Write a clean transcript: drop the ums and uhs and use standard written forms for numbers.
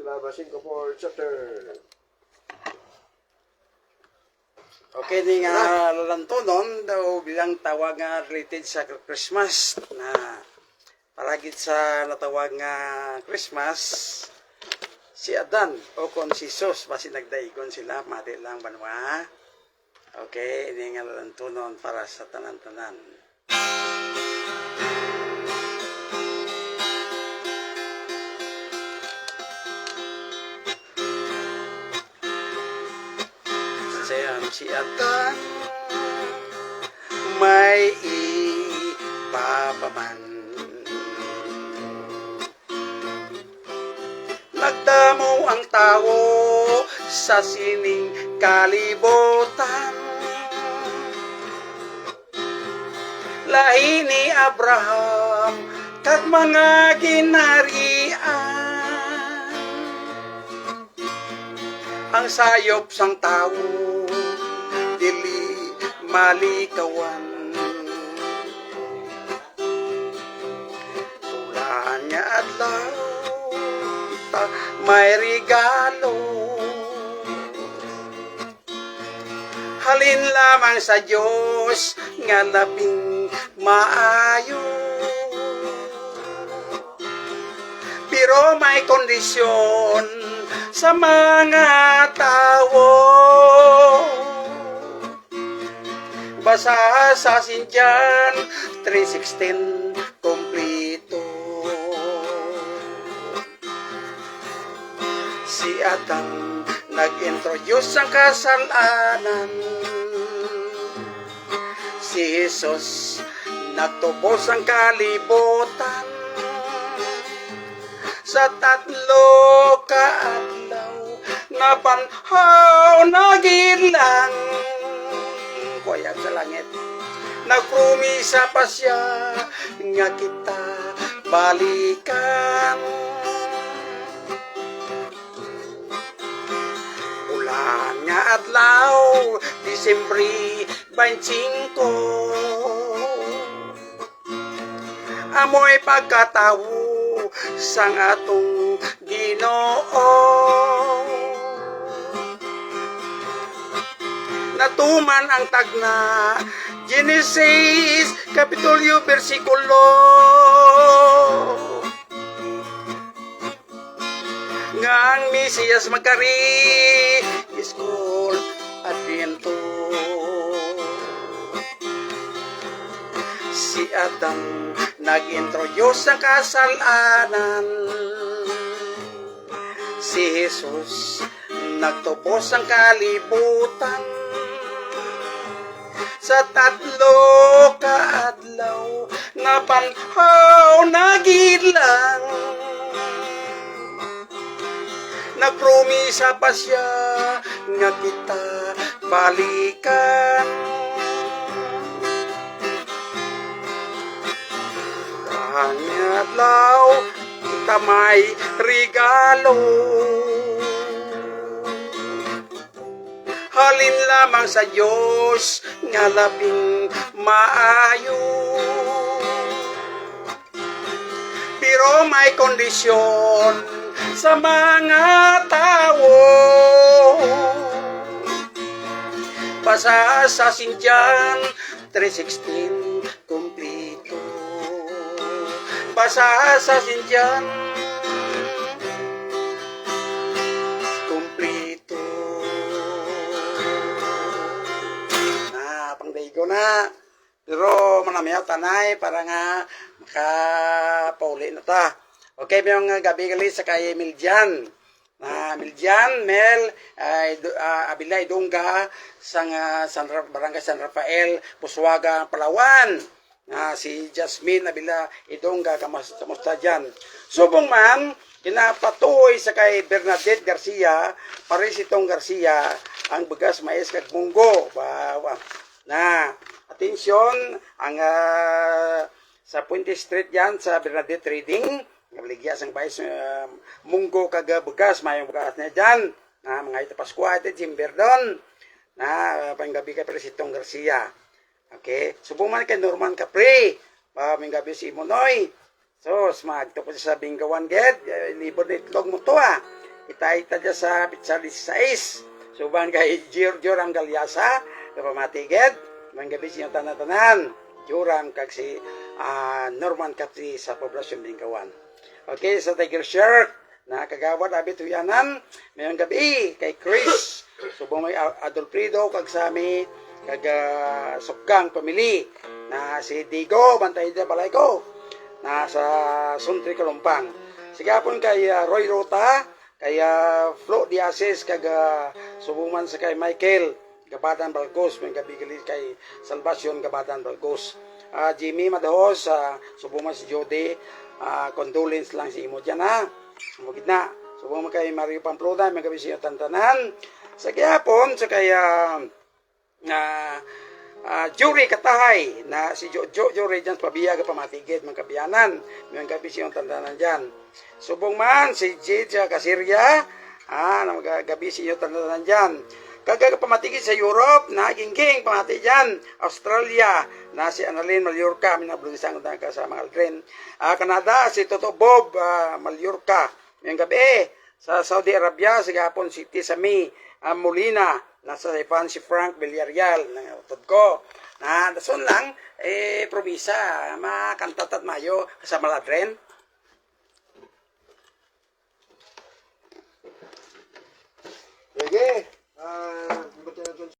Labas 5 chapter. Okay, ni nga lalantonon daw bilang tawag nga related sa Christmas na paragit sa natawag nga Christmas si Adan o kon si Sos basi nagdaigon sila mati lang banwa. Okay, ini nga lalantonon para sa tanan-tanan. Si Adan may ipapaman. Nagdamo ang tao sa sining kalibutan. Lahi ni Abraham kag mga ginarian. Ang sayop sang tao dili malikawan. Tulaan niya adlaw ta may regalo. Halin lamang sa Diyos nga labing maayo. Pero may kondisyon sa mga tao. Basa sa Sinjan 3:16 kompleto. Si Adan nag-introduce ang kasalanan. Si Jesus nagtubos ang kalibutan. Sa 3 ka adlaw na panhaw nagilang kuyag sa langit. Nagpromisa pa siya nga kita balikan. Ulan nga adlaw Disyembre 25. Amoy pagkatawo sang atong Ginoo. Natuman ang tagna Genesis Kapitulo versikulo nga ang Mesiyas magkari iskol advento. Si Adan nag-introduce sa kasalanan. Si Jesus nagtubos ang kalibutan. Sa 3 ka adlaw na panhaw nagilang. Nagpromisa pa siya nga kita balikan. Adlaw kita may regalo. Halin lamang sa Diyos nga labing maayo. Pero may kondisyon sa mga tao. Basa sa Sinjan 3:16 kompleto. Basa sa Sinjan kompleto. Pangdaigo na. Pero manamayaw tanay para nga makapauli na ta. Okay, may mga gabi gali sa kay Miljan. Miljan, Mel, Abilay Dungga, Barangay San Rafael, Puswaga, Palawan. Si Jasmine Abila Idongga, kamusta dyan? Subong man, kinapatuloy sa kay Bernadette Garcia, pares itong Garcia, ang Bagas Mais kag Munggo. Atensyon, ang sa Puente Street yan, sa Bernadette Trading, Ligya sang Bais Munggo kag Bagas, mayong bukas na dyan. Mga ito Paskwa, ito Jimber doon. Panggabi kay pares itong Garcia. Okay, subong man kay Norman Capri, may gabi si Monoy. So, magtapos sa Binggawan ged, libod na itlog mo to ita dyan sa Pizza 16. Suban kay Joram Galyasa, kapamatigid, mga gabi siya tanan-tanan, Joram kag si Norman Capri sa poblasyon Bingkawan. Okay, sa Tiger Shark, na kagawad abit huyanan, mayong gabi kay Chris, subong may Adolfrido kag sami kag Sukang pamili na si Digo bantay da balay ko na sa Suntri Kalumpang. Sigapon kay Roy Rota, kay Flo Diases kag subuman sa kay Michael Gabadan Balcos, may gabi kay Salvacion Gabadan Balcos. Jimmy Madahos, subuman si Jody, condolence lang si imo dyan ha. Sumugid na. Subuman kay Mario Pamplona, may gabi siya tantanan. Sa Gihapon, sa kay Jury Katahay, na si Jury dyan pabiyag pamatigid, mga kabiyanan. May gabi siya tantanan dyan. Subong man, si Jade Kasirya, na mga gabi siya tantanan dyan. Kagaga pamatigid sa Europe, na Gingging pamati dyan. Australia, na si Annalyn Mallorca, minablugisang ka sa mga aldrin. Canada, si Toto Bob Mallorca. Ngayong gabi, sa Saudi Arabia, sa Gapon City, sa Molina, nasa Saipan si Frank Villarreal, ng utod ko. Na dason lang, probisa, makantat at mayo, kasama ladren. Sige.